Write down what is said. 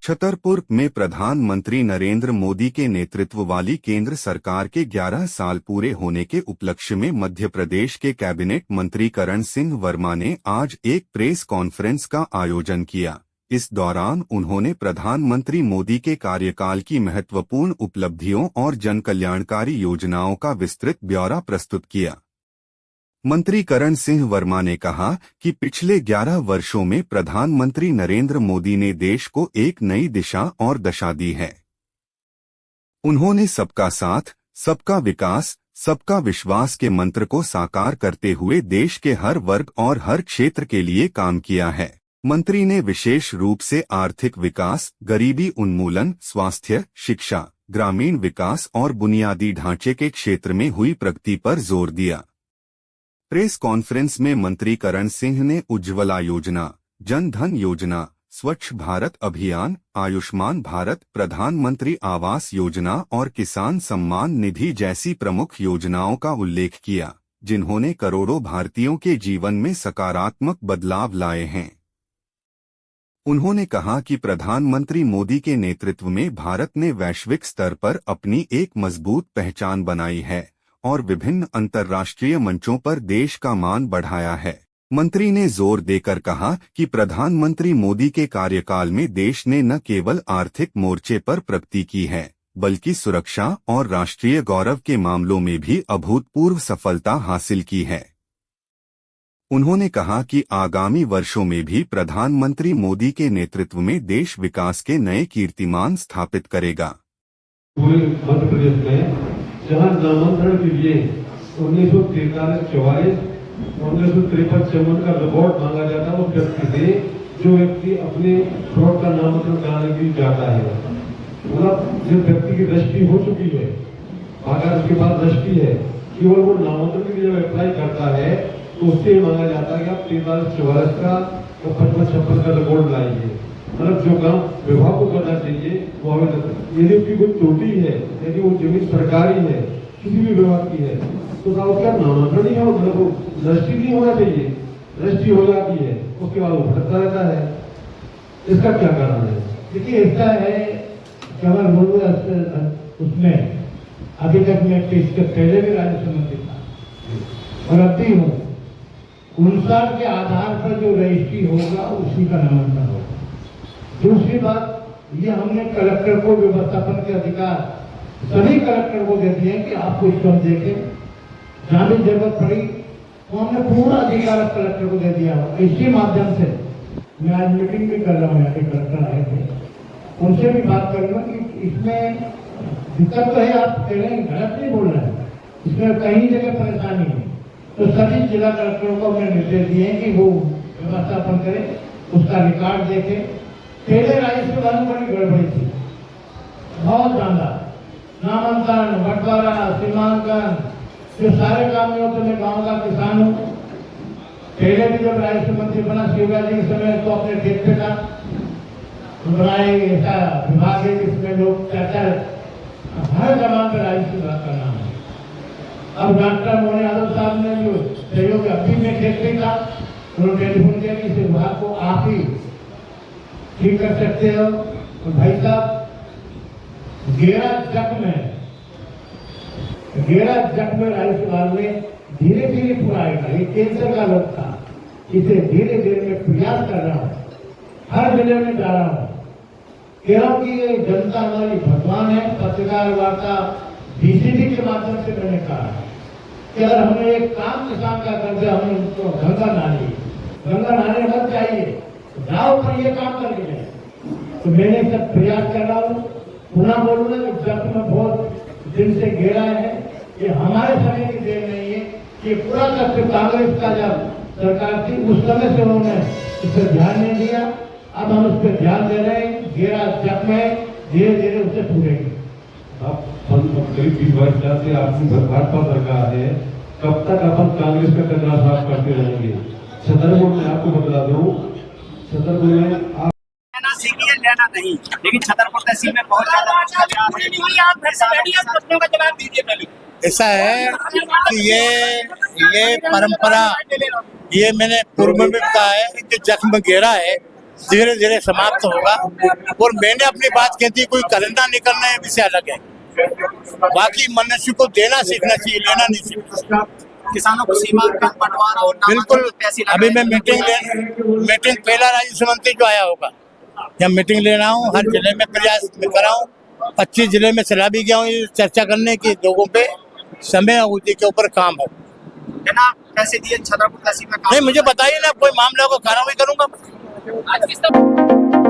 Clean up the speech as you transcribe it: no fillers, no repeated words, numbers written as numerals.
छतरपुर में प्रधानमंत्री नरेंद्र मोदी के नेतृत्व वाली केंद्र सरकार के 11 साल पूरे होने के उपलक्ष्य में मध्य प्रदेश के कैबिनेट मंत्री करण सिंह वर्मा ने आज एक प्रेस कॉन्फ्रेंस का आयोजन किया। इस दौरान उन्होंने प्रधानमंत्री मोदी के कार्यकाल की महत्वपूर्ण उपलब्धियों और जनकल्याणकारी योजनाओं का विस्तृत ब्यौरा प्रस्तुत किया। मंत्री करण सिंह वर्मा ने कहा कि पिछले 11 वर्षों में प्रधानमंत्री नरेंद्र मोदी ने देश को एक नई दिशा और दशा दी है। उन्होंने सबका साथ, सबका विकास, सबका विश्वास के मंत्र को साकार करते हुए देश के हर वर्ग और हर क्षेत्र के लिए काम किया है। मंत्री ने विशेष रूप से आर्थिक विकास, गरीबी उन्मूलन, स्वास्थ्य, शिक्षा, ग्रामीण विकास और बुनियादी ढांचे के क्षेत्र में हुई प्रगति पर जोर दिया। प्रेस कॉन्फ्रेंस में मंत्री करण सिंह ने उज्ज्वला योजना, जन धन योजना, स्वच्छ भारत अभियान, आयुष्मान भारत, प्रधानमंत्री आवास योजना और किसान सम्मान निधि जैसी प्रमुख योजनाओं का उल्लेख किया, जिन्होंने करोड़ों भारतीयों के जीवन में सकारात्मक बदलाव लाए हैं। उन्होंने कहा कि प्रधानमंत्री मोदी के नेतृत्व में भारत ने वैश्विक स्तर पर अपनी एक मजबूत पहचान बनाई है और विभिन्न अंतर्राष्ट्रीय मंचों पर देश का मान बढ़ाया है। मंत्री ने जोर देकर कहा कि प्रधानमंत्री मोदी के कार्यकाल में देश ने न केवल आर्थिक मोर्चे पर प्रगति की है, बल्कि सुरक्षा और राष्ट्रीय गौरव के मामलों में भी अभूतपूर्व सफलता हासिल की है। उन्होंने कहा कि आगामी वर्षों में भी प्रधानमंत्री मोदी के नेतृत्व में देश विकास के नए कीर्तिमान स्थापित करेगा। पूरे मध्य प्रदेश में जहां नामांतरण के लिए 1943-44, 1953-54 का रिकॉर्ड मांगा जाता है, उस व्यक्ति से जो व्यक्ति अपने फ्रॉड का नामांतरण कराने के लिए जाता है, मतलब जिस व्यक्ति की रजिस्ट्री हो चुकी है, अगर उसके पास रजिस्ट्री है, केवल वो नामांतरण के लिए जब अप्लाई करता है तो उससे मांगा जाता है कि आप 43-44 का और 55-56 का रिकॉर्ड लाइए। मतलब जो काम विभाग को करना चाहिए वो हमें, यदि उसकी कोई त्रुटि है, यदि वो जमीन सरकारी है, किसी भी विभाग की है, तो उसका नामांकन नहीं हो, मतलब वो रजिस्ट्री नहीं होना चाहिए, रजिस्ट्री हो जाती है, उसके बाद वो भटकता रहता है। इसका क्या कारण है? देखिए, ऐसा है उसमें अभी तक मैं इसके पहले भी राजस्व मंत्री था और अब भी हूँ। 59 के आधार पर जो रजिस्ट्री होगा उसी का नामांकन होगा। दूसरी बात, ये हमने कलेक्टर को व्यवस्थापन के अधिकार सभी कलेक्टर को दे दिए कि आपको इसको हम देखें, जहां भी जरूरत पड़ी तो हमने पूरा अधिकार कलेक्टर को दे दिया। इसी माध्यम से मैं आज मीटिंग भी कर रहा हूँ, यहाँ के कलेक्टर आए थे, उनसे भी बात करूंगा कि इसमें दिक्कत तो है, आप कह रहे हैं, गलत नहीं बोल रहे हैं, इसमें कहीं जगह परेशानी है, तो सभी जिला कलेक्टरों को हमने निर्देश दिए कि वो व्यवस्थापन करें, उसका रिकॉर्ड देखें। पहले राजस्व में बड़ी गड़बड़ी थी, बहुत ज्यादा नामांकन, बंटवारा, सीमांकन, जो सारे काम में होते। मैं गाँव का किसान हूँ, पहले भी जब राजस्व मंत्री बना शिवराज जी के समय तो अपने खेत पे था, बनाए ऐसा विभाग है जिसमें लोग चाचा हर जमान पर राजस्व करना है। अब डॉक्टर मोहन यादव साहब ने जो सहयोग, अभी मैं खेत पे था, उन्होंने टेलीफोन किया कि इस विभाग को आप ही ठीक कर सकते हो। तो भाई साहब, गेरा जग में राजस्थान में धीरे धीरे पूरा आएगा। ये केंद्र का लोग था, इसे धीरे धीरे मैं प्रयास कर रहा हूँ, हर जिले में जा रहा हूँ। कह रहा हूँ कि ये जनता हमारी भगवान है। पत्रकार वार्ता डीसीबी के माध्यम से मैंने कहा कि अगर हमने एक काम किसान का कर दिया, हमें उनको गंगा नाली मत चाहिए, गाँव पर ये काम कर रही है। तो मैंने सब प्रयास कर रहा हूँ। पुनः बोलूंगा कि जब में बहुत दिन से घेरा है, ये हमारे समय की देर नहीं है, कि पूरा तक कांग्रेस का जब सरकार थी उस समय से उन्होंने इस पर ध्यान नहीं दिया। अब हम उस पर ध्यान दे रहे हैं। घेरा जब में धीरे धीरे उसे पूरेंगे। अब करीब 20 वर्ष से आपकी भाजपा सरकार है, कब तक अपन कांग्रेस का कचरा साफ करते रहेंगे? छतरपुर में आपको बता दूं, छतरपुर में आप लेना नहीं, लेकिन छतरपुर तहसील में बहुत ऐसा है कि ये परंपरा, ये मैंने पूर्व में भी बताया है कि जख्म घेरा है धीरे धीरे समाप्त होगा। और मैंने अपनी बात कही थी, कोई करना नहीं करना है विषय अलग है, बाकी मनुष्य को देना सीखना चाहिए, लेना नहीं सीखना। किसानों को सीमा का बंटवारा और बिल्कुल। नामांकन पैसे लग अभी रहे मैं हैं। मीटिंग पहला राजस्व मंत्री जो आया होगा, या मीटिंग ले रहा हूँ, हर जिले में प्रयास कराऊं, 25 जिले में चला भी गया हूँ ये चर्चा करने की, लोगों पे समय अवधि के ऊपर काम हो। बिना पैसे दिए छतरपुर तहसील में काम नहीं, मुझे बताइए ना, कोई मामला को कार्रवाई करूंगा। आज किस तरह